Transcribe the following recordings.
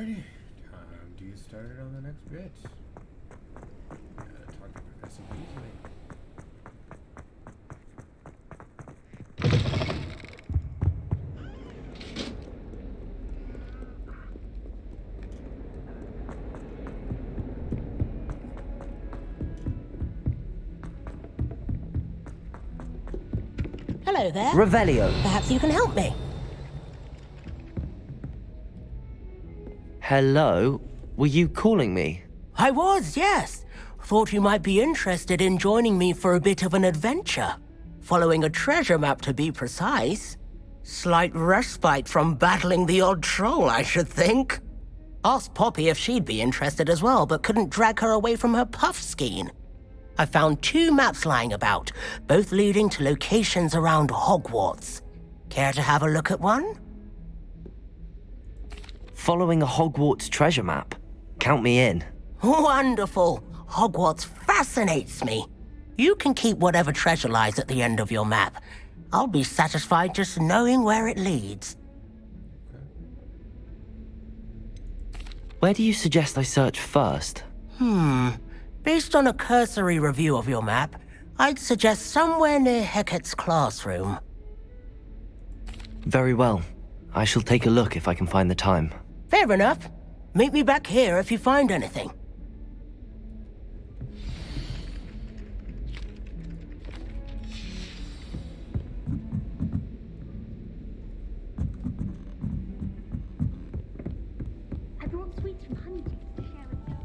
Alrighty, time to get started on the next bit. Gotta talk to Professor Weasley. Hello there. Revelio. Perhaps you can help me. Hello? Were you calling me? I was, yes. Thought you might be interested in joining me for a bit of an adventure. Following a treasure map, to be precise. Slight respite from battling the odd troll, I should think. Asked Poppy if she'd be interested as well, but couldn't drag her away from her puff skein. I found 2 maps lying about, both leading to locations around Hogwarts. Care to have a look at one? Following a Hogwarts treasure map? Count me in. Wonderful. Hogwarts fascinates me. You can keep whatever treasure lies at the end of your map. I'll be satisfied just knowing where it leads. Where do you suggest I search first? Based on a cursory review of your map, I'd suggest somewhere near Hecat's classroom. Very well. I shall take a look if I can find the time. Fair enough. Meet me back here if you find anything. I brought sweets from Huntington to share with you.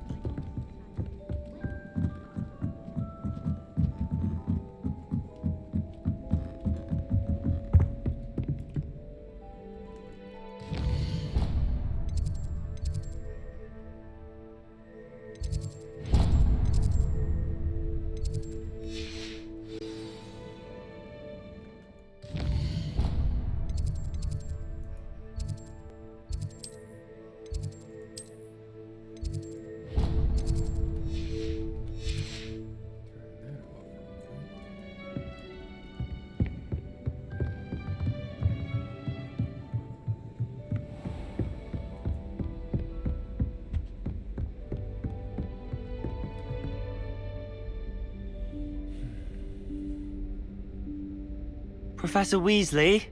Professor Weasley?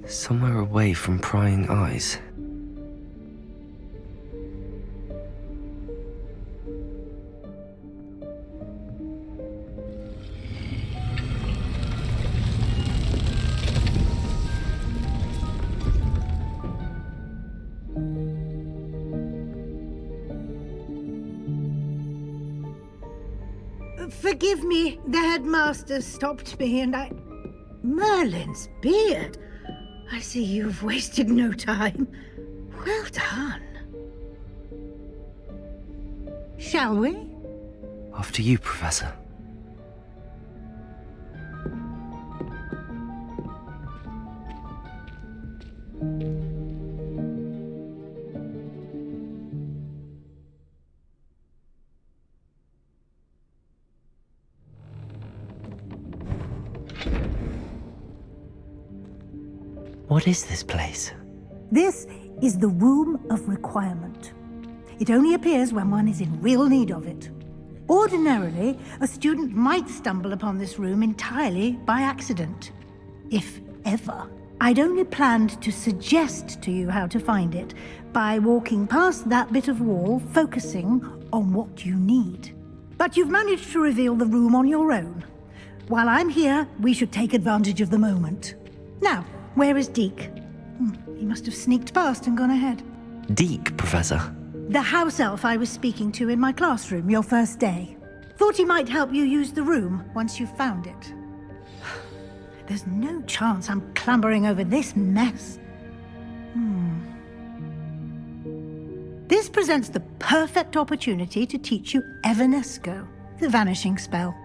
Somewhere away from prying eyes. Forgive me, the headmaster stopped me and I... Merlin's beard! I see you've wasted no time. Well done. Shall we? After you, Professor. What is this place? This is the Room of Requirement. It only appears when one is in real need of it. Ordinarily, a student might stumble upon this room entirely by accident. If ever. I'd only planned to suggest to you how to find it by walking past that bit of wall, focusing on what you need. But you've managed to reveal the room on your own. While I'm here, we should take advantage of the moment. Now, where is Deke? He must have sneaked past and gone ahead. Deke, Professor. The house elf I was speaking to in my classroom your first day. Thought he might help you use the room once you found it. There's no chance I'm clambering over this mess. This presents the perfect opportunity to teach you Evanesco, the vanishing spell.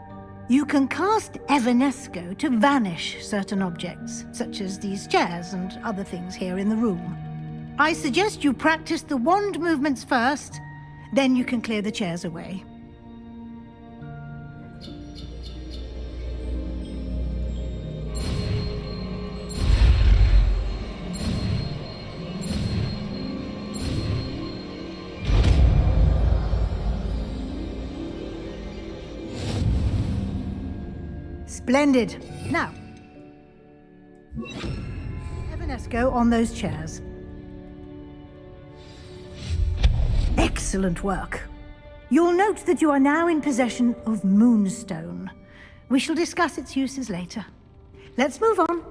You can cast Evanesco to vanish certain objects, such as these chairs and other things here in the room. I suggest you practice the wand movements first, then you can clear the chairs away. Splendid. Now, Evanesco on those chairs. Excellent work. You'll note that you are now in possession of Moonstone. We shall discuss its uses later. Let's move on.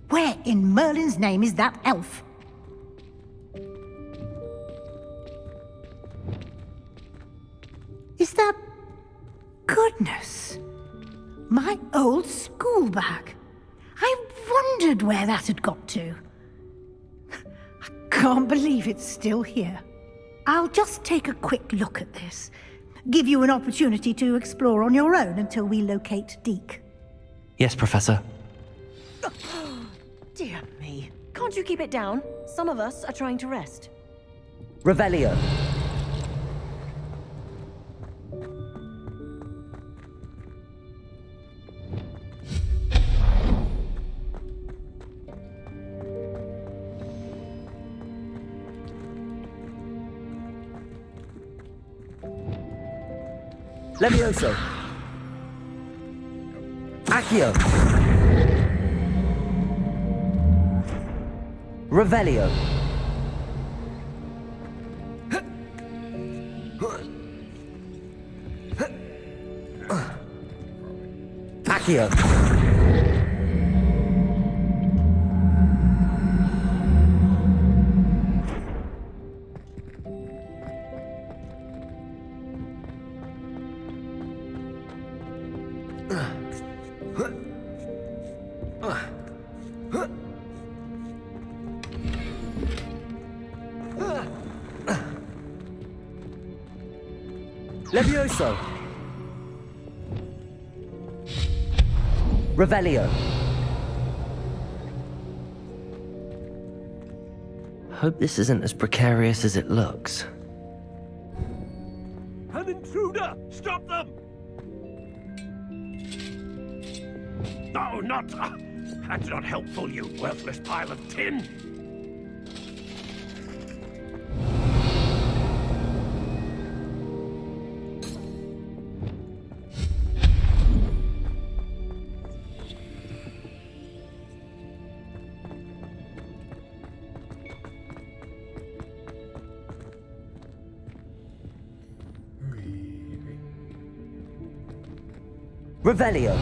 Where in Merlin's name is that elf? Is that... Goodness. My old school bag. I wondered where that had got to. I can't believe it's still here. I'll just take a quick look at this. Give you an opportunity to explore on your own until we locate Deke. Yes, Professor. Dear me. Can't you keep it down? Some of us are trying to rest. Revelio. Levioso. Accio. Revelio. Accio. Levioso. Revelio. Hope this isn't as precarious as it looks. An intruder! Stop them! No, not... that's not helpful, you worthless pile of tin! Revelio.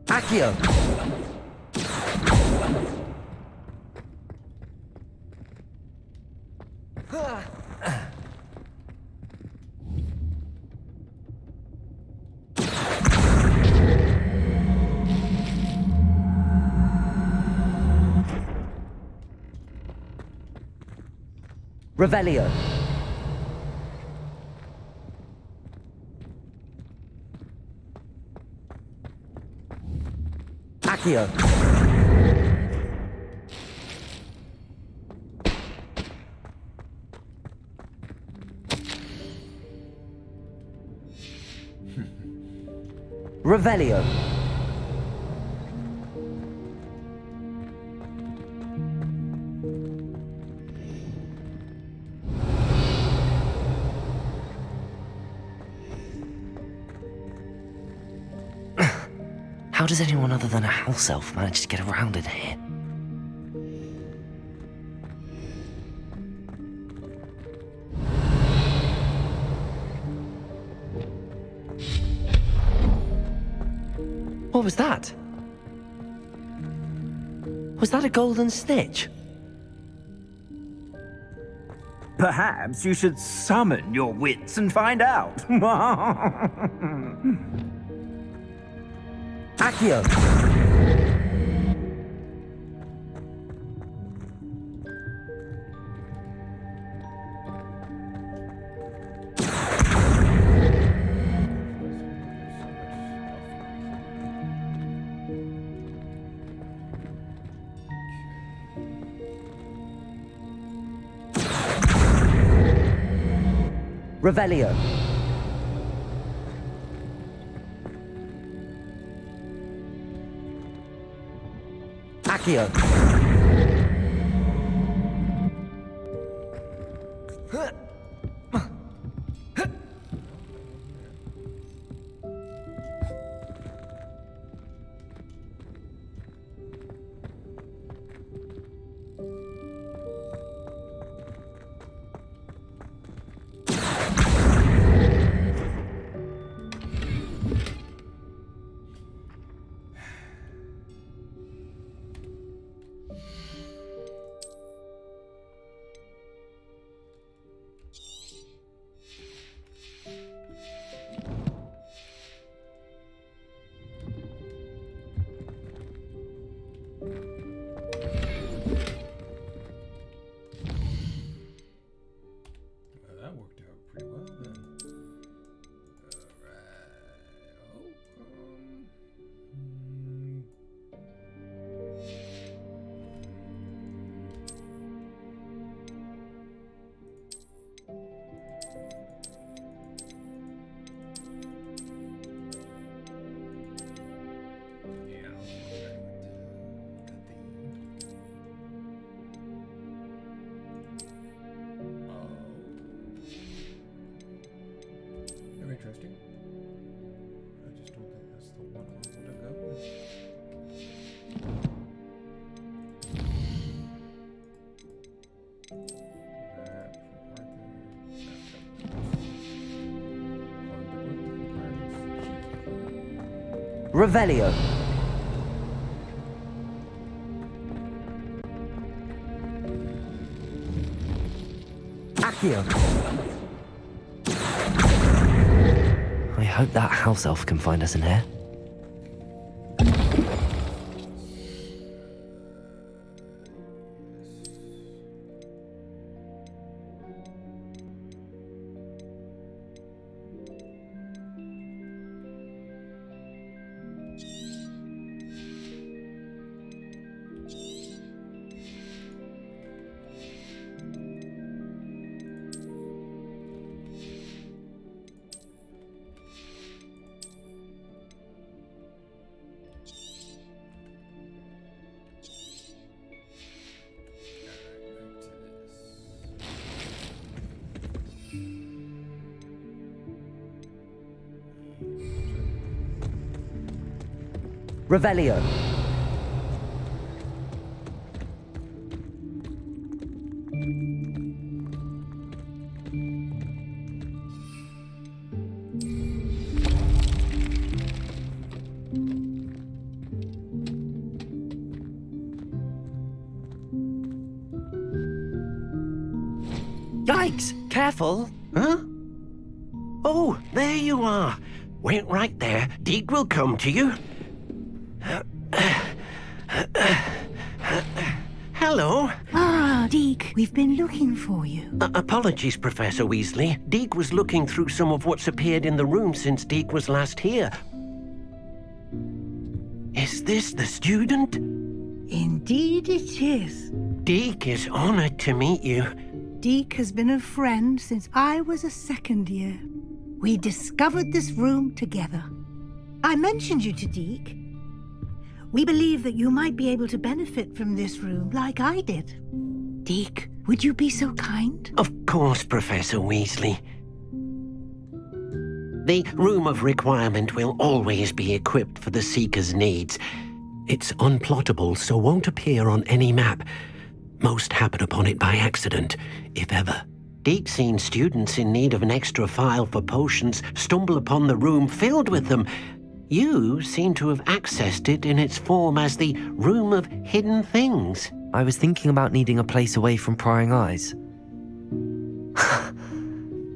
Accio. Revelio. Accio. Revelio. How does anyone other than a house elf manage to get around in here? What was that? Was that a golden snitch? Perhaps you should summon your wits and find out. Accio. Revelio. Accio. That worked out pretty well then. Yeah, I'll go back with the Very interesting. I just don't think that's the one I want to go with. That from Arthur. Revelio. Accio. I hope that house elf can find us in here. Revelio. Yikes! Careful! Huh? Oh, there you are. Wait right there. Deke will come to you. Hello. Ah, Deke, we've been looking for you. Apologies, Professor Weasley. Deke was looking through some of what's appeared in the room since Deke was last here. Is this the student? Indeed it is. Deke is honored to meet you. Deke has been a friend since I was a second year. We discovered this room together. I mentioned you to Deke. We believe that you might be able to benefit from this room like I did. Deke, would you be so kind? Of course, Professor Weasley. The Room of Requirement will always be equipped for the Seeker's needs. It's unplottable, so won't appear on any map. Most happen upon it by accident, if ever. Deke's seen students in need of an extra file for potions stumble upon the room filled with them. You seem to have accessed it in its form as the Room of Hidden Things. I was thinking about needing a place away from prying eyes.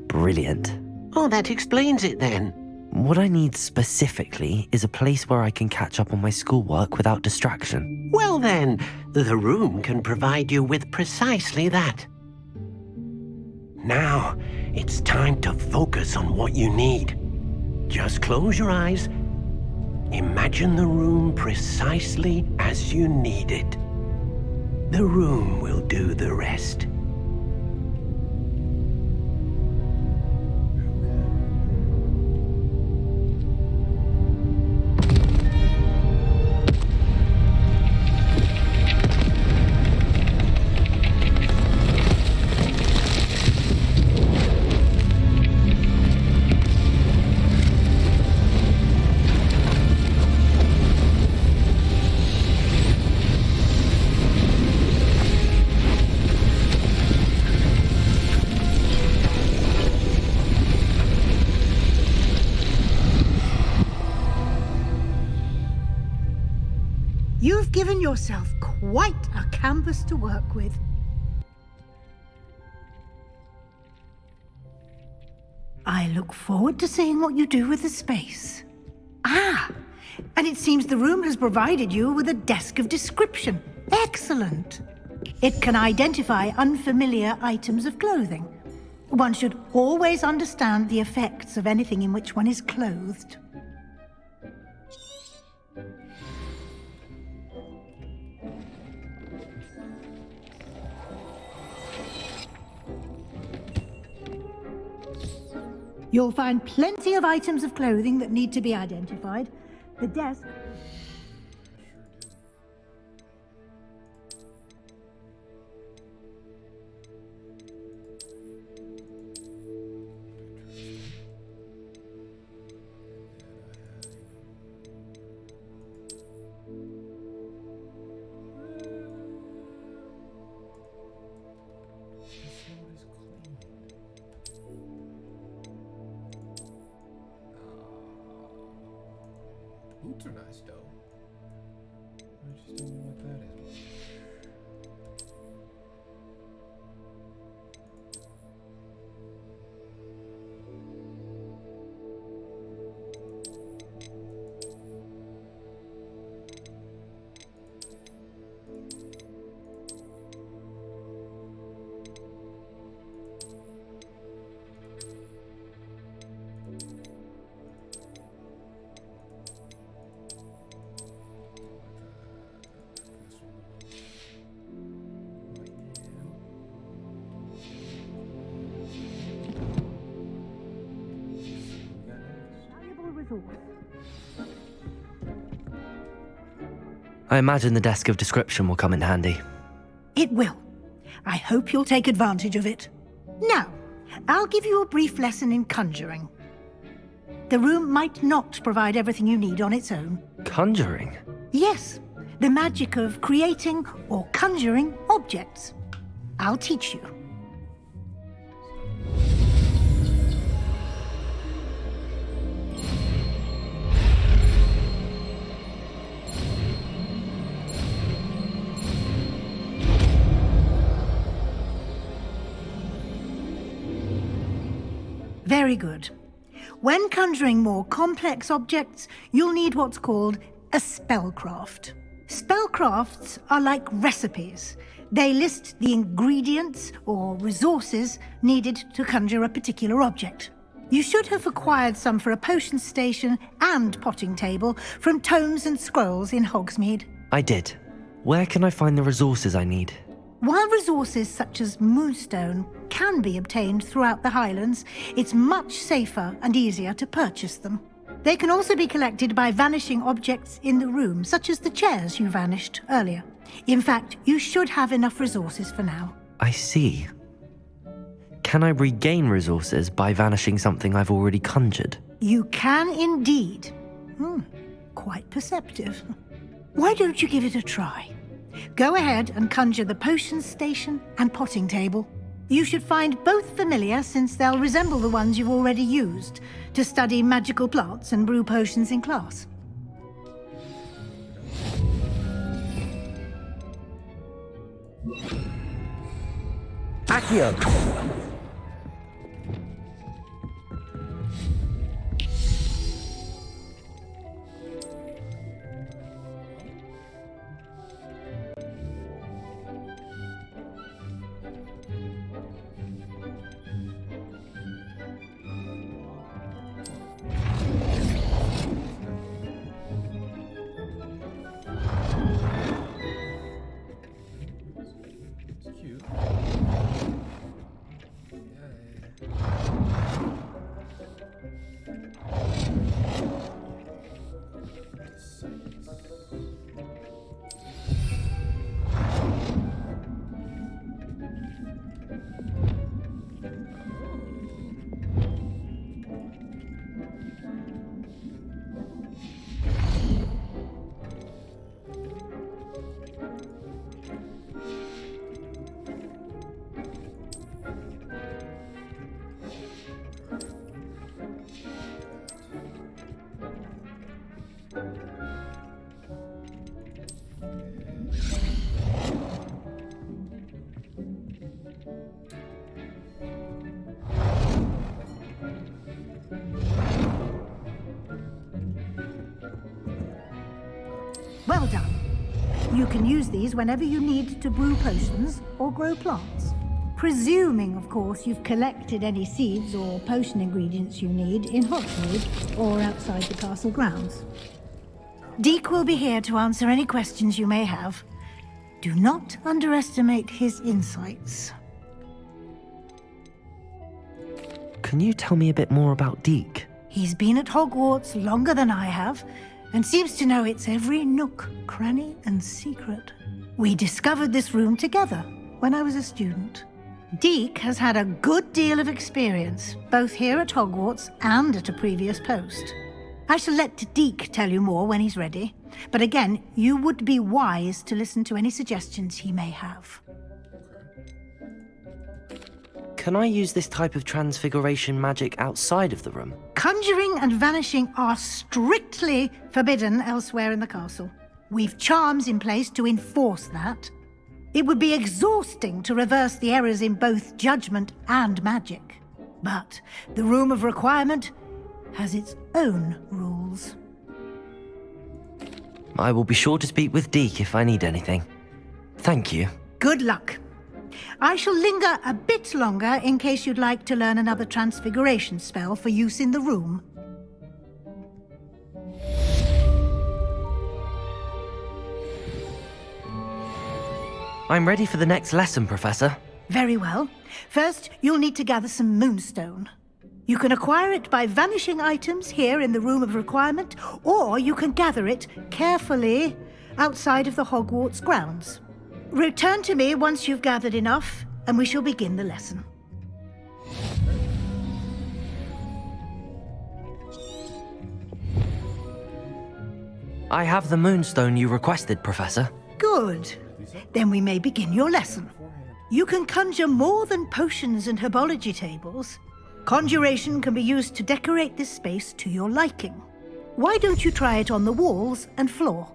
Brilliant. Oh, that explains it then. What I need specifically is a place where I can catch up on my schoolwork without distraction. Well then, the room can provide you with precisely that. Now, it's time to focus on what you need. Just close your eyes. Imagine the room precisely as you need it. The room will do the rest. You've given yourself quite a canvas to work with. I look forward to seeing what you do with the space. Ah, and it seems the room has provided you with a desk of description. Excellent. It can identify unfamiliar items of clothing. One should always understand the effects of anything in which one is clothed. You'll find plenty of items of clothing that need to be identified. The desk... Boots are nice though. I just don't know what that is. I imagine the desk of description will come in handy. It will. I hope you'll take advantage of it. Now, I'll give you a brief lesson in conjuring. The room might not provide everything you need on its own. Conjuring? Yes, the magic of creating or conjuring objects. I'll teach you. Very good. When conjuring more complex objects, you'll need what's called a spellcraft. Spellcrafts are like recipes. They list the ingredients or resources needed to conjure a particular object. You should have acquired some for a potion station and potting table from tomes and scrolls in Hogsmeade. I did. Where can I find the resources I need? While resources such as moonstone can be obtained throughout the Highlands, it's much safer and easier to purchase them. They can also be collected by vanishing objects in the room, such as the chairs you vanished earlier. In fact, you should have enough resources for now. I see. Can I regain resources by vanishing something I've already conjured? You can indeed. Quite perceptive. Why don't you give it a try? Go ahead and conjure the potion station and potting table. You should find both familiar, since they'll resemble the ones you've already used to study magical plants and brew potions in class. Accio! It's cute. Well done. You can use these whenever you need to brew potions or grow plants. Presuming, of course, you've collected any seeds or potion ingredients you need in Hogwarts or outside the castle grounds. Deek will be here to answer any questions you may have. Do not underestimate his insights. Can you tell me a bit more about Deke? He's been at Hogwarts longer than I have, and seems to know its every nook, cranny, and secret. We discovered this room together when I was a student. Deke has had a good deal of experience, both here at Hogwarts and at a previous post. I shall let Deke tell you more when he's ready, but again, you would be wise to listen to any suggestions he may have. Can I use this type of transfiguration magic outside of the room? Conjuring and vanishing are strictly forbidden elsewhere in the castle. We've charms in place to enforce that. It would be exhausting to reverse the errors in both judgment and magic. But the Room of Requirement has its own rules. I will be sure to speak with Deke if I need anything. Thank you. Good luck. I shall linger a bit longer in case you'd like to learn another transfiguration spell for use in the room. I'm ready for the next lesson, Professor. Very well. First, you'll need to gather some moonstone. You can acquire it by vanishing items here in the Room of Requirement, or you can gather it carefully outside of the Hogwarts grounds. Return to me once you've gathered enough, and we shall begin the lesson. I have the moonstone you requested, Professor. Good. Then we may begin your lesson. You can conjure more than potions and herbology tables. Conjuration can be used to decorate this space to your liking. Why don't you try it on the walls and floor?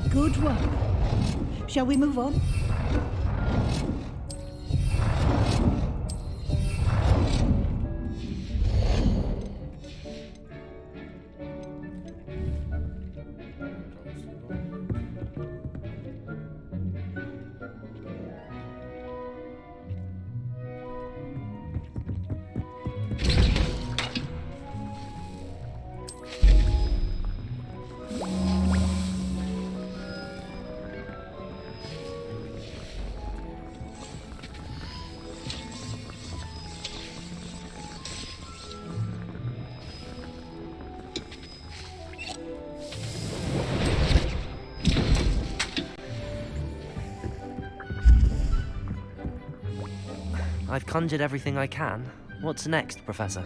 Good work. Shall we move on? I've conjured everything I can. What's next, Professor?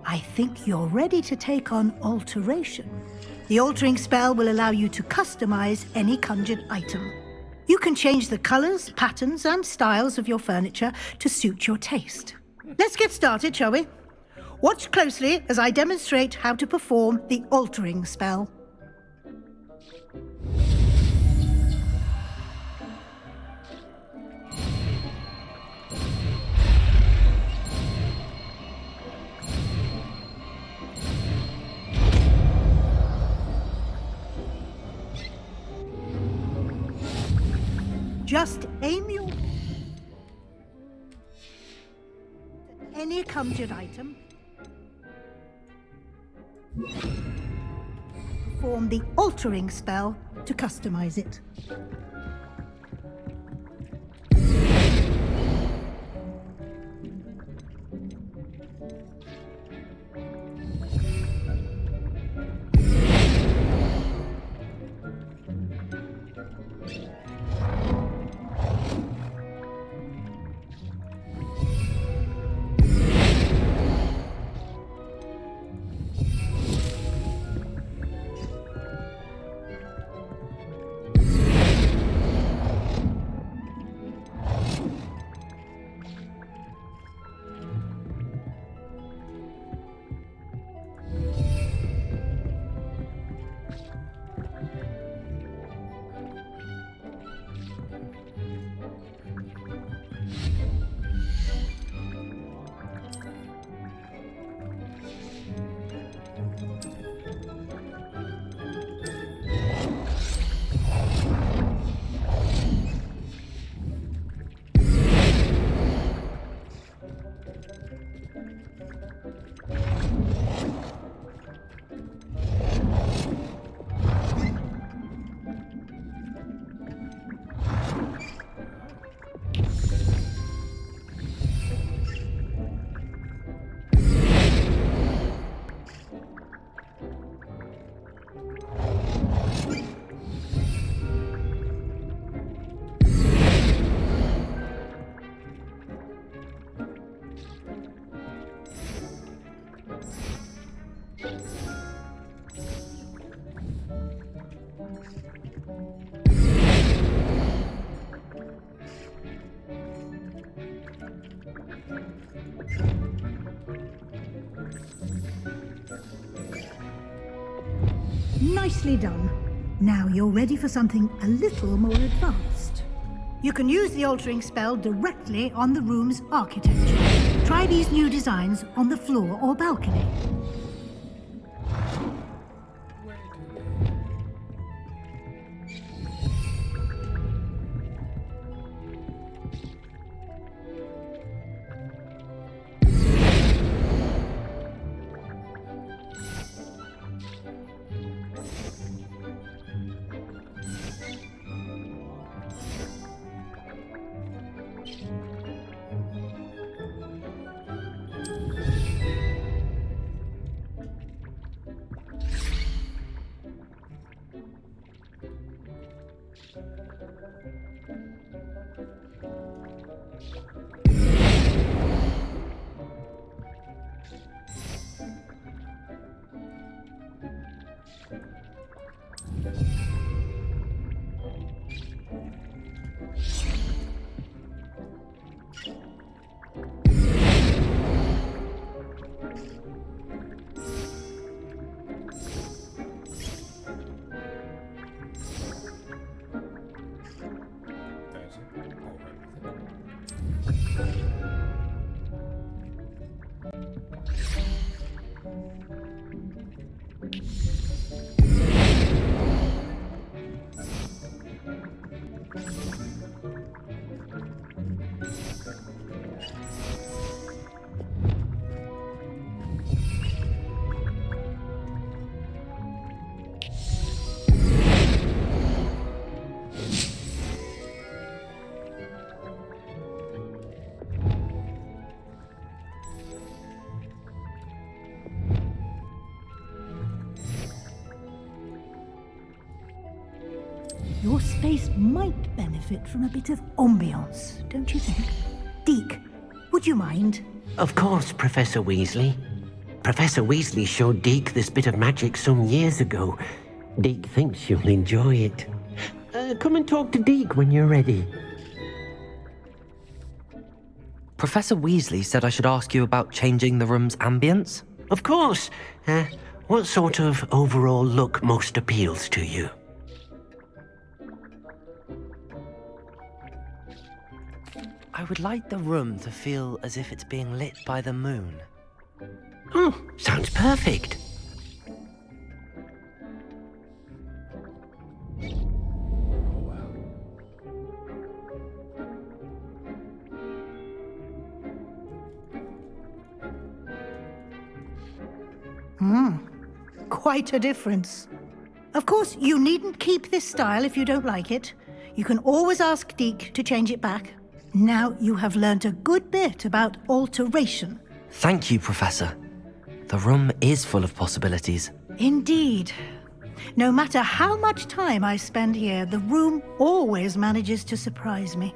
I think you're ready to take on alteration. The altering spell will allow you to customize any conjured item. You can change the colors, patterns, and styles of your furniture to suit your taste. Let's get started, shall we? Watch closely as I demonstrate how to perform the altering spell. Just aim your at any conjured item. Perform the altering spell to customize it. Nicely done. Now you're ready for something a little more advanced. You can use the altering spell directly on the room's architecture. Try these new designs on the floor or balcony. Your space might benefit from a bit of ambiance, don't you think? Deke, Would you mind? Of course, Professor Weasley. Professor Weasley showed Deke this bit of magic some years ago. Deke thinks you'll enjoy it. Come and talk to Deke when you're ready. Professor Weasley said I should ask you about changing the room's ambience. Of course. What sort of overall look most appeals to you? I would like the room to feel as if it's being lit by the moon. Oh, sounds perfect. Oh, wow. Quite a difference. Of course, you needn't keep this style if you don't like it. You can always ask Deke to change it back. Now you have learnt a good bit about alteration. Thank you, Professor. The room is full of possibilities. Indeed. No matter how much time I spend here, the room always manages to surprise me.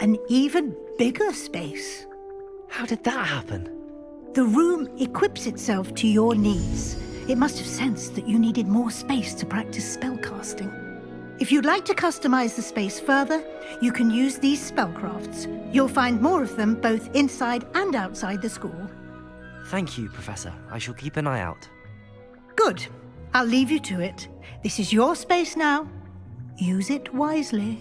An even bigger space. How did that happen? The room equips itself to your needs. It must have sensed that you needed more space to practice spellcasting. If you'd like to customize the space further, you can use these spellcrafts. You'll find more of them both inside and outside the school. Thank you, Professor. I shall keep an eye out. Good. I'll leave you to it. This is your space now. Use it wisely.